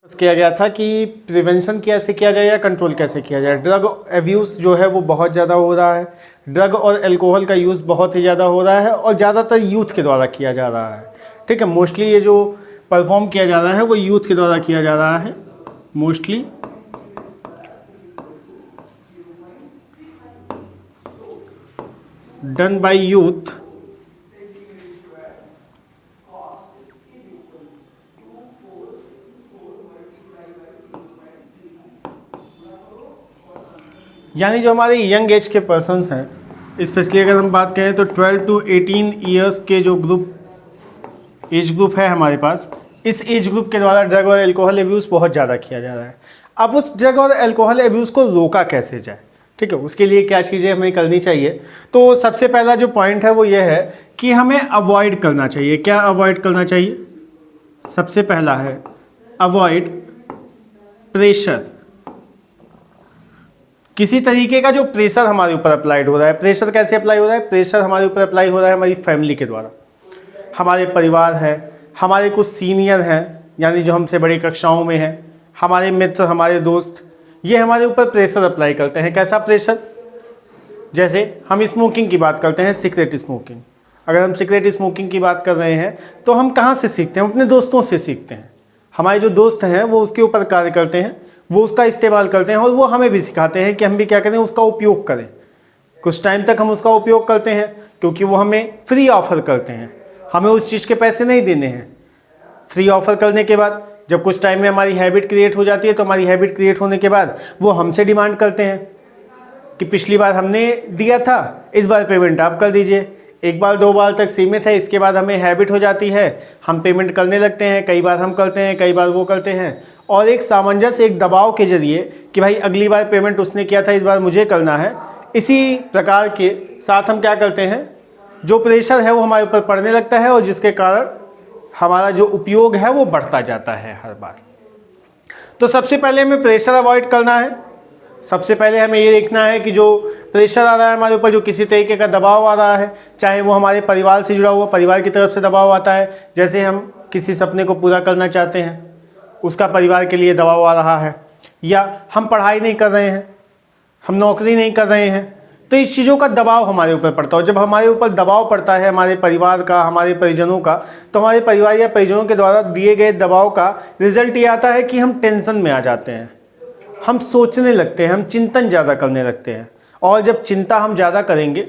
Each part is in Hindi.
किया गया था कि प्रिवेंशन कैसे किया जाए या कंट्रोल कैसे किया जाए। ड्रग एब्यूज़ जो है वो बहुत ज़्यादा हो रहा है, ड्रग और अल्कोहल का यूज़ बहुत ही ज़्यादा हो रहा है और ज़्यादातर यूथ के द्वारा किया जा रहा है। ठीक है, मोस्टली ये जो परफॉर्म किया जा रहा है वो यूथ के द्वारा किया जा रहा है, मोस्टली डन बाय यूथ। यानी जो हमारे यंग एज के पर्सन्स हैं, स्पेशली अगर हम बात करें तो 12 to 18 ईयर्स के जो एज ग्रुप है हमारे पास, इस एज ग्रुप के द्वारा ड्रग और अल्कोहल एब्यूज़ बहुत ज़्यादा किया जा रहा है। अब उस ड्रग और अल्कोहल एब्यूज़ को रोका कैसे जाए, ठीक है, उसके लिए क्या चीज़ें हमें करनी चाहिए। तो सबसे पहला जो पॉइंट है वो ये है कि हमें अवॉइड करना चाहिए। क्या अवॉइड करना चाहिए? सबसे पहला है अवॉइड प्रेशर। किसी तरीके का जो प्रेशर हमारे ऊपर अप्लाइड हो रहा है, प्रेशर कैसे अप्लाई हो रहा है? प्रेशर हमारे ऊपर अप्लाई हो रहा है हमारी फैमिली के द्वारा, हमारे परिवार है, हमारे कुछ सीनियर हैं यानी जो हमसे बड़ी कक्षाओं में हैं, हमारे मित्र, हमारे दोस्त, ये हमारे ऊपर प्रेशर अप्लाई करते हैं। कैसा प्रेशर? जैसे हम स्मोकिंग की बात करते हैं, सिगरेट स्मोकिंग। अगर हम सिगरेट स्मोकिंग की बात कर रहे हैं तो हम कहाँ से सीखते हैं? अपने दोस्तों से सीखते हैं। हमारे जो दोस्त हैं वो उसके ऊपर कार्य करते हैं, वो उसका इस्तेमाल करते हैं और वो हमें भी सिखाते हैं कि हम भी क्या करें, उसका उपयोग करें। कुछ टाइम तक हम उसका उपयोग करते हैं क्योंकि वो हमें फ्री ऑफर करते हैं, हमें उस चीज़ के पैसे नहीं देने हैं। फ्री ऑफर करने के बाद जब कुछ टाइम में हमारी हैबिट क्रिएट हो जाती है तो हमारी हैबिट क्रिएट होने के बाद वो हमसे डिमांड करते हैं कि पिछली बार हमने दिया था, इस बार पेमेंट आप कर दीजिए। एक बार दो बार तक सीमित है, इसके बाद हमें हैबिट हो जाती है, हम पेमेंट करने लगते हैं। कई बार हम करते हैं, कई बार वो करते हैं और एक सामंजस्य, एक दबाव के जरिए कि भाई अगली बार पेमेंट उसने किया था, इस बार मुझे करना है। इसी प्रकार के साथ हम क्या करते हैं, जो प्रेशर है वो हमारे ऊपर पड़ने लगता है और जिसके कारण हमारा जो उपयोग है वो बढ़ता जाता है हर बार। तो सबसे पहले हमें प्रेशर अवॉइड करना है। सबसे पहले हमें ये देखना है कि जो प्रेशर आ रहा है हमारे ऊपर, जो किसी तरीके का दबाव आ रहा है, चाहे वो हमारे परिवार से जुड़ा हुआ, परिवार की तरफ से दबाव आता है, जैसे हम किसी सपने को पूरा करना चाहते हैं, उसका परिवार के लिए दबाव आ रहा है, या हम पढ़ाई नहीं कर रहे हैं, हम नौकरी नहीं कर रहे हैं, तो इस चीज़ों का दबाव हमारे ऊपर पड़ता है। जब हमारे ऊपर दबाव पड़ता है हमारे परिवार का, हमारे परिजनों का, तो हमारे परिवार या परिजनों के द्वारा दिए गए दबाव का रिजल्ट ये आता है कि हम टेंशन में आ जाते हैं, हम सोचने लगते हैं, हम चिंतन ज़्यादा करने लगते हैं। और जब चिंता हम ज़्यादा करेंगे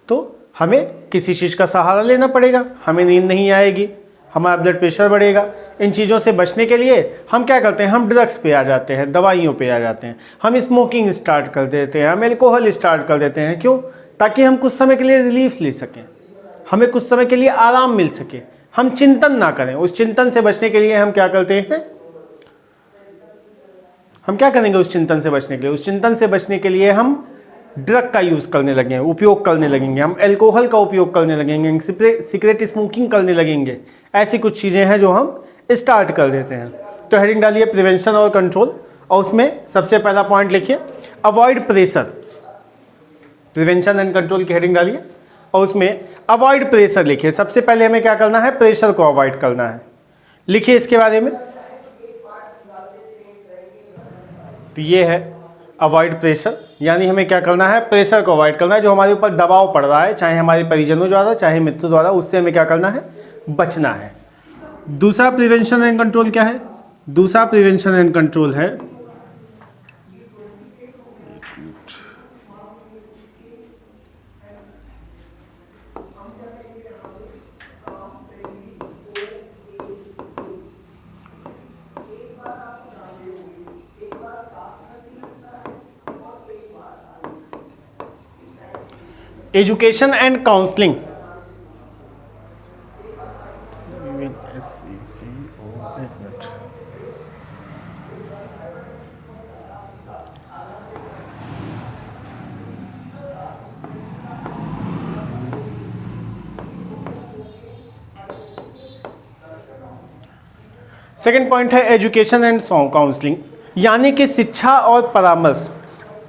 तो हमें किसी चीज़ का सहारा लेना पड़ेगा, हमें नींद नहीं आएगी, हमारा ब्लड प्रेशर बढ़ेगा। इन चीज़ों से बचने के लिए हम क्या करते हैं, हम ड्रग्स पे आ जाते हैं, दवाइयों पे आ जाते हैं, हम स्मोकिंग स्टार्ट कर देते हैं, हम अल्कोहल स्टार्ट कर देते हैं। क्यों? ताकि हम कुछ समय के लिए रिलीफ ले सकें, हमें कुछ समय के लिए आराम मिल सके, हम चिंतन ना करें। उस चिंतन से बचने के लिए हम क्या करते हैं, हम क्या करेंगे उस चिंतन से बचने के लिए? उस चिंतन से बचने के लिए हम ड्रग का यूज़ करने लगेंगे, उपयोग करने लगेंगे, हम अल्कोहल का उपयोग करने लगेंगे, सिगरेट स्मोकिंग करने लगेंगे। ऐसी कुछ चीज़ें हैं जो हम स्टार्ट कर देते हैं। तो हेडिंग डालिए प्रिवेंशन और कंट्रोल, और उसमें सबसे पहला पॉइंट लिखिए avoid pressure. Prevention and control की हेडिंग डालिए और उसमें अवॉइड प्रेशर लिखिए। सबसे पहले हमें क्या करना है, प्रेशर को अवॉइड करना है। लिखिए इसके बारे में। तो ये है अवॉइड प्रेशर, यानी हमें क्या करना है, प्रेशर को अवॉइड करना है। जो हमारे ऊपर दबाव पड़ रहा है, चाहे हमारे परिजनों द्वारा, चाहे मित्रों द्वारा, उससे हमें क्या करना है, बचना है। दूसरा प्रिवेंशन एंड कंट्रोल क्या है? दूसरा प्रिवेंशन एंड कंट्रोल है education and counselling. Second point है एजुकेशन एंड काउंसलिंग, यानी कि शिक्षा और परामर्श।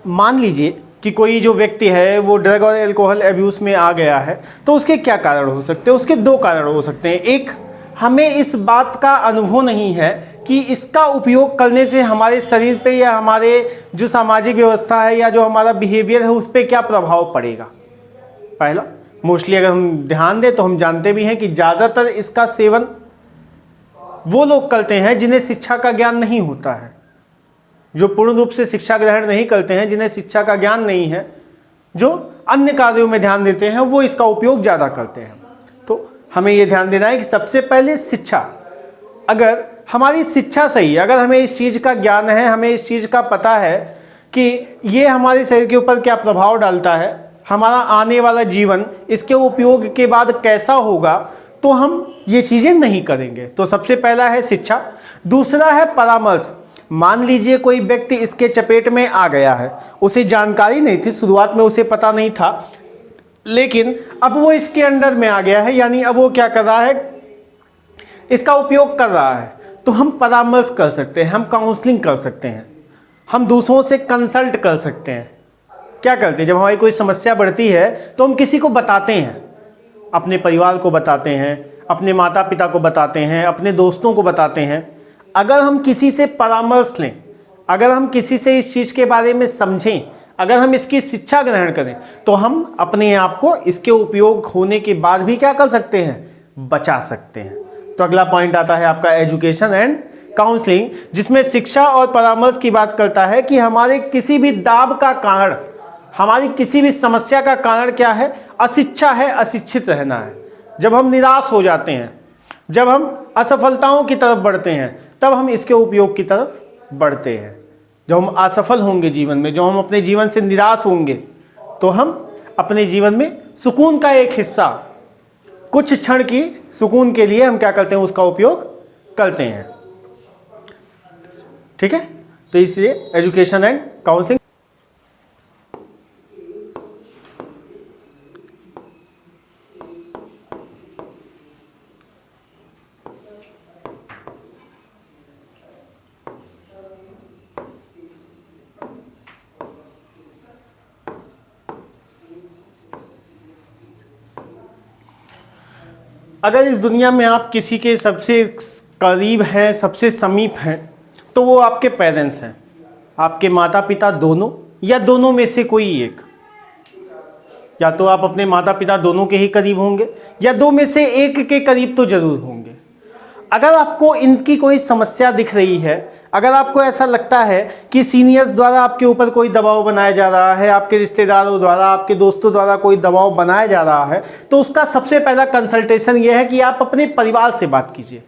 मान लीजिए कि कोई जो व्यक्ति है वो ड्रग और अल्कोहल एब्यूज़ में आ गया है, तो उसके क्या कारण हो सकते हैं? उसके दो कारण हो सकते हैं। एक, हमें इस बात का अनुभव नहीं है कि इसका उपयोग करने से हमारे शरीर पे या हमारे जो सामाजिक व्यवस्था है या जो हमारा बिहेवियर है उस पर क्या प्रभाव पड़ेगा। पहला, मोस्टली अगर हम ध्यान दें तो हम जानते भी हैं कि ज़्यादातर इसका सेवन वो लोग करते हैं जिन्हें शिक्षा का ज्ञान नहीं होता है, जो पूर्ण रूप से शिक्षा ग्रहण नहीं करते हैं, जिन्हें शिक्षा का ज्ञान नहीं है, जो अन्य कार्यों में ध्यान देते हैं, वो इसका उपयोग ज़्यादा करते हैं। तो हमें ये ध्यान देना है कि सबसे पहले शिक्षा, अगर हमारी शिक्षा सही, अगर हमें इस चीज़ का ज्ञान है, हमें इस चीज़ का पता है कि ये हमारे शरीर के ऊपर क्या प्रभाव डालता है, हमारा आने वाला जीवन इसके उपयोग के बाद कैसा होगा, तो हम ये चीज़ें नहीं करेंगे। तो सबसे पहला है शिक्षा। दूसरा है परामर्श। मान लीजिए कोई व्यक्ति इसके चपेट में आ गया है, उसे जानकारी नहीं थी, शुरुआत में उसे पता नहीं था, लेकिन अब वो इसके अंडर में आ गया है, यानी अब वो क्या कर रहा है, इसका उपयोग कर रहा है। तो हम परामर्श कर सकते हैं, हम काउंसलिंग कर सकते हैं, हम दूसरों से कंसल्ट कर सकते हैं। क्या करते हैं, जब हमारी कोई समस्या बढ़ती है तो हम किसी को बताते हैं, अपने परिवार को बताते हैं, अपने माता पिता को बताते हैं, अपने दोस्तों को बताते हैं। अगर हम किसी से परामर्श लें, अगर हम किसी से इस चीज़ के बारे में समझें, अगर हम इसकी शिक्षा ग्रहण करें, तो हम अपने आप को इसके उपयोग होने के बाद भी क्या कर सकते हैं, बचा सकते हैं। तो अगला पॉइंट आता है आपका एजुकेशन एंड काउंसलिंग, जिसमें शिक्षा और परामर्श की बात करता है कि हमारे किसी भी दाब का कारण, हमारी किसी भी समस्या का कारण क्या है, अशिक्षा है, अशिक्षित रहना है। जब हम निराश हो जाते हैं, जब हम असफलताओं की तरफ बढ़ते हैं, तब हम इसके उपयोग की तरफ बढ़ते हैं। जब हम असफल होंगे जीवन में, जब हम अपने जीवन से निराश होंगे, तो हम अपने जीवन में सुकून का एक हिस्सा, कुछ क्षण की सुकून के लिए हम क्या करते हैं, उसका उपयोग करते हैं। ठीक है, तो इसलिए एजुकेशन एंड काउंसलिंग। अगर इस दुनिया में आप किसी के सबसे करीब हैं, सबसे समीप हैं, तो वो आपके पेरेंट्स हैं, आपके माता पिता दोनों, या दोनों में से कोई एक। या तो आप अपने माता पिता दोनों के ही करीब होंगे, या दो में से एक के करीब तो जरूर होंगे। अगर आपको इनकी कोई समस्या दिख रही है, अगर आपको ऐसा लगता है कि सीनियर्स द्वारा आपके ऊपर कोई दबाव बनाया जा रहा है, आपके रिश्तेदारों द्वारा, आपके दोस्तों द्वारा कोई दबाव बनाया जा रहा है, तो उसका सबसे पहला कंसल्टेशन यह है कि आप अपने परिवार से बात कीजिए।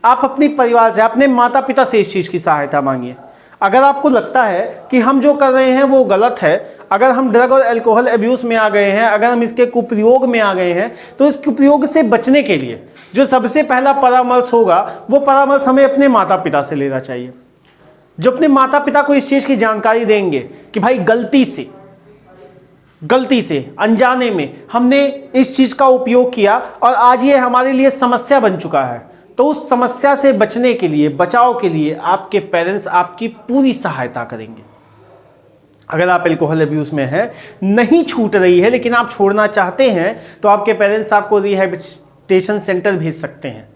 आप अपने परिवार से, अपने माता पिता से इस चीज़ की सहायता मांगिए। अगर आपको लगता है कि हम जो कर रहे हैं वो गलत है, अगर हम ड्रग और एल्कोहल अब्यूज़ में आ गए हैं, अगर हम इसके कुप्रयोग में आ गए हैं, तो इस कुप्रयोग से बचने के लिए जो सबसे पहला परामर्श होगा, वो परामर्श हमें अपने माता पिता से लेना चाहिए, जो अपने माता पिता को इस चीज़ की जानकारी देंगे कि भाई गलती से अनजाने में हमने इस चीज़ का उपयोग किया और आज ये हमारे लिए समस्या बन चुका है। तो उस समस्या से बचने के लिए, बचाव के लिए आपके पेरेंट्स आपकी पूरी सहायता करेंगे। अगर आप एल्कोहल अब्यूज़ में हैं, नहीं छूट रही है लेकिन आप छोड़ना चाहते हैं, तो आपके पेरेंट्स आपको रिहैबिलिटेशन सेंटर भेज सकते हैं।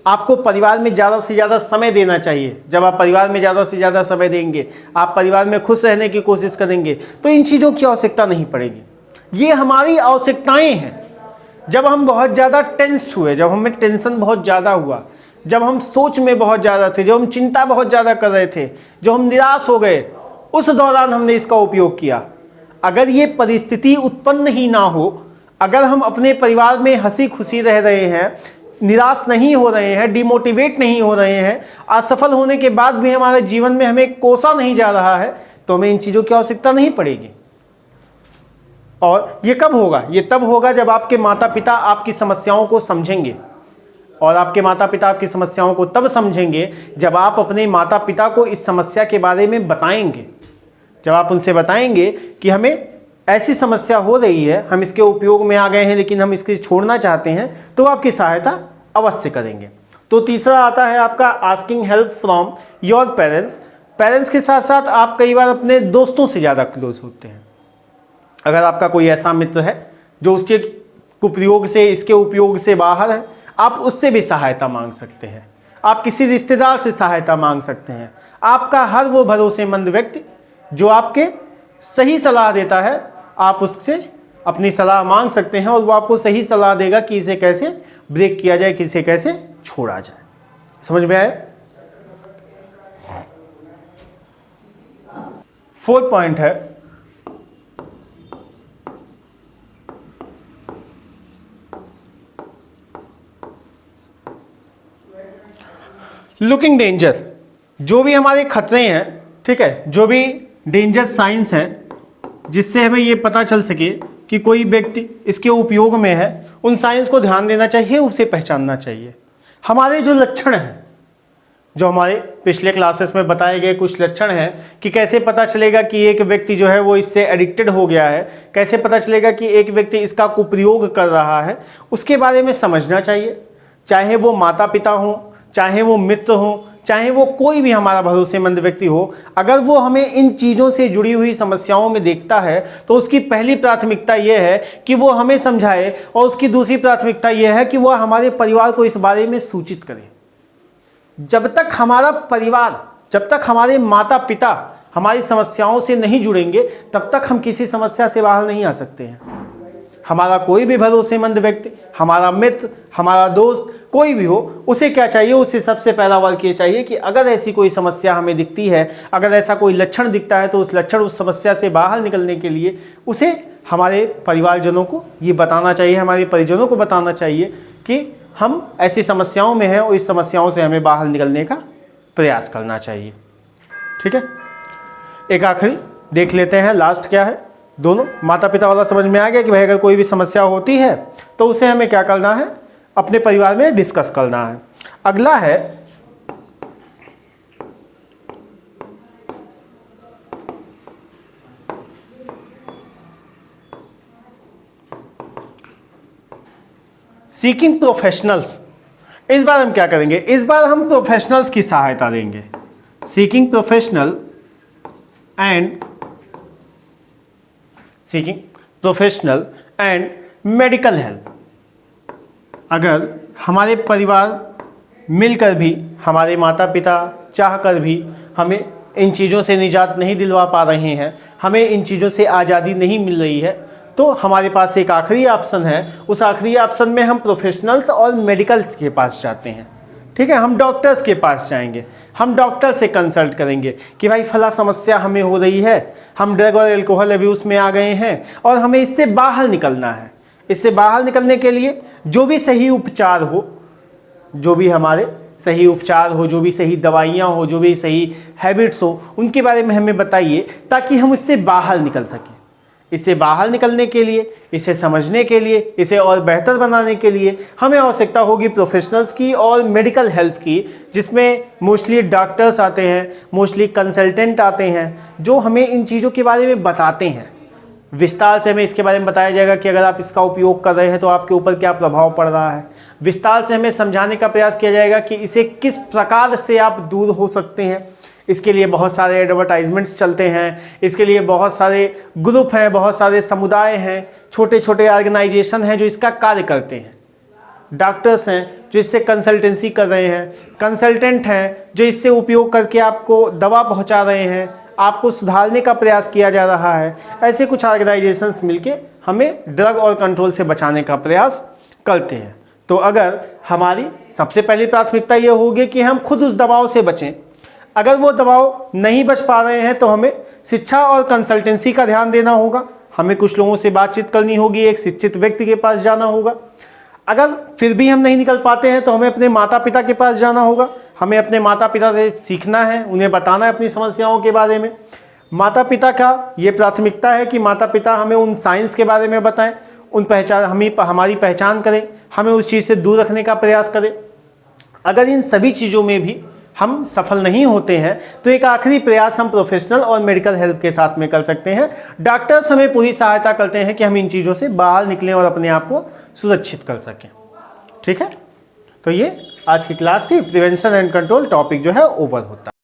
आपको परिवार में ज़्यादा से ज़्यादा समय देना चाहिए। जब आप परिवार में ज़्यादा से ज़्यादा समय देंगे, आप परिवार में खुश रहने की कोशिश करेंगे, तो इन चीज़ों की आवश्यकता नहीं पड़ेगी। ये हमारी आवश्यकताएं हैं। जब हम बहुत ज़्यादा टेंस्ड हुए, जब हमें टेंशन बहुत ज़्यादा हुआ, जब हम सोच में बहुत ज़्यादा थे, जब हम चिंता बहुत ज़्यादा कर रहे थे, जब हम निराश हो गए, उस दौरान हमने इसका उपयोग किया। अगर ये परिस्थिति उत्पन्न ही ना हो, अगर हम अपने परिवार में हंसी खुशी रह रहे हैं, निराश नहीं हो रहे हैं, डिमोटिवेट नहीं हो रहे हैं, असफल होने के बाद भी हमारे जीवन में हमें कोसा नहीं जा रहा है, तो हमें इन चीज़ों की आवश्यकता नहीं पड़ेगी। और ये कब होगा? ये तब होगा जब आपके माता पिता आपकी समस्याओं को समझेंगे। और आपके माता पिता आपकी समस्याओं को तब समझेंगे जब आप अपने माता पिता को इस समस्या के बारे में बताएंगे। जब आप उनसे बताएंगे कि हमें ऐसी समस्या हो रही है, हम इसके उपयोग में आ गए हैं लेकिन हम इसके छोड़ना चाहते हैं, तो आपकी सहायता अवश्य करेंगे। तो तीसरा आता है आपका asking help from your parents. Parents के साथ साथ आप कई बार अपने दोस्तों से ज़्यादा क्लोज होते हैं। अगर आपका कोई ऐसा मित्र है जो उसके कुप्रयोग से, इसके उपयोग से बाहर है, आप उससे भी सहायता मांग सकते हैं। आप किसी रिश्तेदार से सहायता मांग सकते हैं। आपका हर वो भरोसेमंद व्यक्ति जो आपके सही सलाह देता है, आप उससे अपनी सलाह मांग सकते हैं और वो आपको सही सलाह देगा कि इसे कैसे ब्रेक किया जाए, कि इसे कैसे छोड़ा जाए। समझ में आया? 4th पॉइंट है लुकिंग डेंजर। जो भी हमारे खतरे हैं, ठीक है, जो भी डेंजर साइंस हैं जिससे हमें ये पता चल सके कि कोई व्यक्ति इसके उपयोग में है, उन साइंस को ध्यान देना चाहिए, उसे पहचानना चाहिए। हमारे जो लक्षण हैं, जो हमारे पिछले क्लासेस में बताए गए कुछ लक्षण हैं कि कैसे पता चलेगा कि एक व्यक्ति जो है वो इससे एडिक्टेड हो गया है, कैसे पता चलेगा कि एक व्यक्ति इसका कुप्रयोग कर रहा है, उसके बारे में समझना चाहिए। चाहे वो माता पिता हो, चाहे वो मित्र हो, चाहे वो कोई भी हमारा भरोसेमंद व्यक्ति हो, अगर वो हमें इन चीज़ों से जुड़ी हुई समस्याओं में देखता है तो उसकी पहली प्राथमिकता ये है कि वो हमें समझाए, और उसकी दूसरी प्राथमिकता ये है कि वह हमारे परिवार को इस बारे में सूचित करे। जब तक हमारा परिवार, जब तक हमारे माता पिता हमारी समस्याओं से नहीं जुड़ेंगे, तब तक हम किसी समस्या से बाहर नहीं आ सकते हैं। हमारा कोई भी भरोसेमंद व्यक्ति, हमारा मित्र, हमारा दोस्त, कोई भी हो, उसे क्या चाहिए? उसे सबसे पहला वर्क ये चाहिए कि अगर ऐसी कोई समस्या हमें दिखती है, अगर ऐसा कोई लक्षण दिखता है, तो उस लक्षण, उस समस्या से बाहर निकलने के लिए उसे हमारे परिवारजनों को ये बताना चाहिए, हमारे परिजनों को बताना चाहिए कि हम ऐसी समस्याओं में हैं और इस समस्याओं से हमें बाहर निकलने का प्रयास करना चाहिए। ठीक है, एक आखिरी देख लेते हैं, लास्ट क्या है। दोनों माता पिता वाला समझ में आ गया कि भाई अगर कोई भी समस्या होती है तो उसे हमें क्या करना है? अपने परिवार में डिस्कस करना है। अगला है सीकिंग प्रोफेशनल्स। इस बार हम क्या करेंगे? इस बार हम प्रोफेशनल्स की सहायता लेंगे। Seeking professional and medical help. अगर हमारे परिवार मिलकर भी, हमारे माता पिता चाहकर भी हमें इन चीज़ों से निजात नहीं दिलवा पा रहे हैं, हमें इन चीज़ों से आज़ादी नहीं मिल रही है, तो हमारे पास एक आखिरी ऑप्शन है। उस आखिरी ऑप्शन में हम प्रोफेशनल्स और मेडिकल्स के पास जाते हैं। ठीक है, हम डॉक्टर्स के पास जाएंगे, हम डॉक्टर से कंसल्ट करेंगे कि भाई फला समस्या हमें हो रही है, हम ड्रग और एल्कोहल अब्यूज़ में आ गए हैं और हमें इससे बाहर निकलना है। इससे बाहर निकलने के लिए जो भी सही उपचार हो, जो भी हमारे सही उपचार हो, जो भी सही दवाइयाँ हो, जो भी सही हैबिट्स हो, उनके बारे में हमें बताइए ताकि हम इससे बाहर निकल सकें। इससे बाहर निकलने के लिए, इसे समझने के लिए, इसे और बेहतर बनाने के लिए हमें आवश्यकता होगी प्रोफेशनल्स की और मेडिकल हेल्प की, जिसमें मोस्टली डॉक्टर्स आते हैं, मोस्टली कंसल्टेंट आते हैं, जो हमें इन चीज़ों के बारे में बताते हैं। विस्तार से हमें इसके बारे में बताया जाएगा कि अगर आप इसका उपयोग कर रहे हैं तो आपके ऊपर क्या प्रभाव पड़ रहा है। विस्तार से हमें समझाने का प्रयास किया जाएगा कि इसे किस प्रकार से आप दूर हो सकते हैं। इसके लिए बहुत सारे एडवर्टाइजमेंट्स चलते हैं, इसके लिए बहुत सारे ग्रुप हैं, बहुत सारे समुदाय हैं, छोटे छोटे ऑर्गेनाइजेशन हैं जो इसका कार्य करते हैं। डॉक्टर्स हैं जो इससे कंसल्टेंसी कर रहे हैं, कंसल्टेंट हैं जो इससे उपयोग करके आपको दवा पहुंचा रहे हैं, आपको सुधारने का प्रयास किया जा रहा है। ऐसे कुछ ऑर्गेनाइजेशंस मिलके हमें ड्रग और कंट्रोल से बचाने का प्रयास करते हैं। तो अगर हमारी सबसे पहली प्राथमिकता ये होगी कि हम खुद उस दबाव से बचें, अगर वो दबाव नहीं बच पा रहे हैं तो हमें शिक्षा और कंसल्टेंसी का ध्यान देना होगा, हमें कुछ लोगों से बातचीत करनी होगी, एक शिक्षित व्यक्ति के पास जाना होगा। अगर फिर भी हम नहीं निकल पाते हैं तो हमें अपने माता पिता के पास जाना होगा, हमें अपने माता पिता से सीखना है, उन्हें बताना है अपनी समस्याओं के बारे में। माता पिता का ये प्राथमिकता है कि माता पिता हमें उन साइंस के बारे में बताएं, उन हमारी पहचान करें, हमें उस चीज़ से दूर रखने का प्रयास करें। अगर इन सभी चीज़ों में भी हम सफल नहीं होते हैं तो एक आखिरी प्रयास हम प्रोफेशनल और मेडिकल हेल्प के साथ में कर सकते हैं। डॉक्टर्स हमें पूरी सहायता करते हैं कि हम इन चीज़ों से बाहर निकलें और अपने आप को सुरक्षित कर सकें। ठीक है, तो ये आज की क्लास थी। प्रिवेंशन एंड कंट्रोल टॉपिक जो है ओवर होता है।